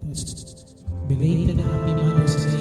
Belated Happy Mother's Day.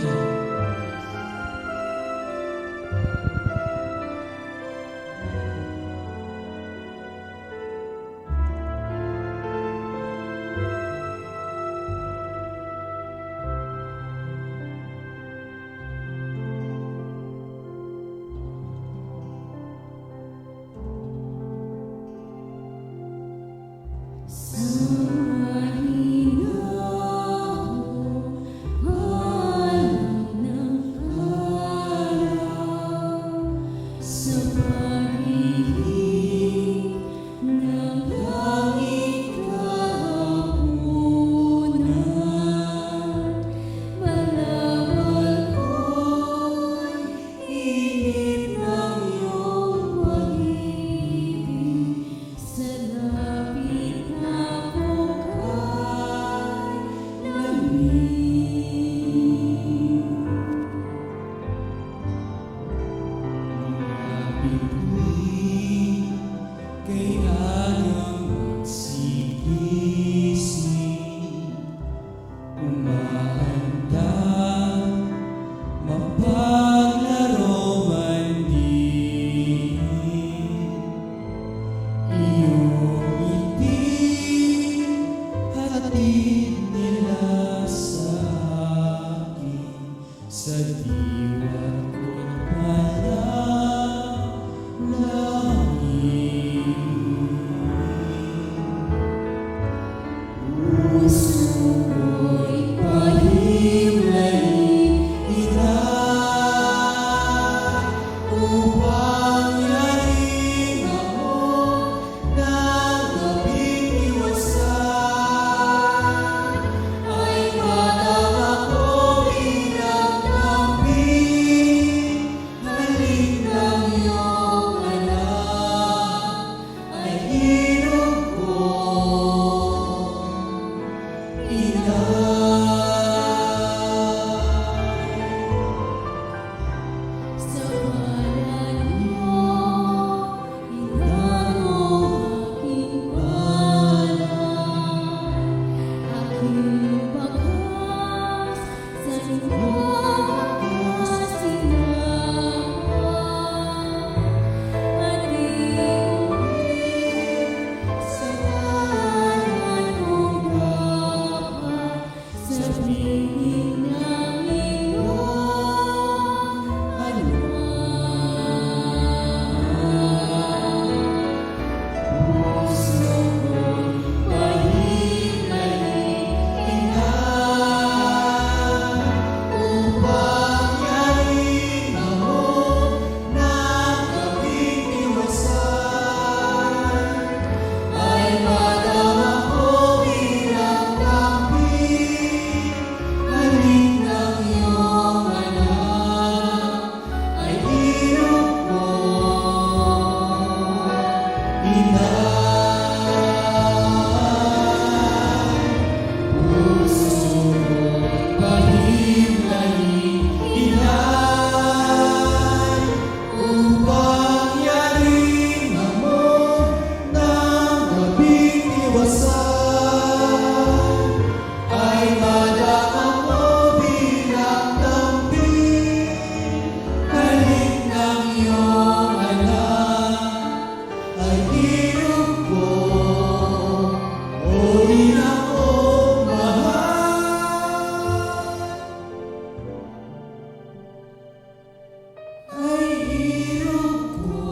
Sa diwa ko'y panalangin, puso ko'y pahimlayin ina, upang yaring ako ng gabing iwasan, ay batang ako bilang halik ng iyong anak, ay hirog ko, ina. Sa ngalan mo, ina mo aking palay, aking bakas sa iyong kasingawan, at iuwi sa ngalan mong dapat sa piling ng iyong anak. Puso ko'y pahimlayin ina, upang yaring ako ng gabing iwasan, ay batang ako bilang tampik, halik ng iyong anak, ay hirog ko, ina. Puso ko'y pahimlayin ina, upang yaring ako ng gabing iwasan, ay batang ako bilang tampik, halik ng iyong anak, ay hirog ko, o ina kong mahal, ay hirog ko,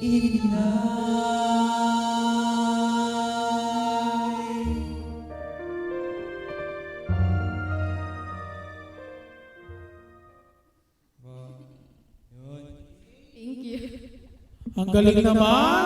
inay. Thank you. Ang galing naman!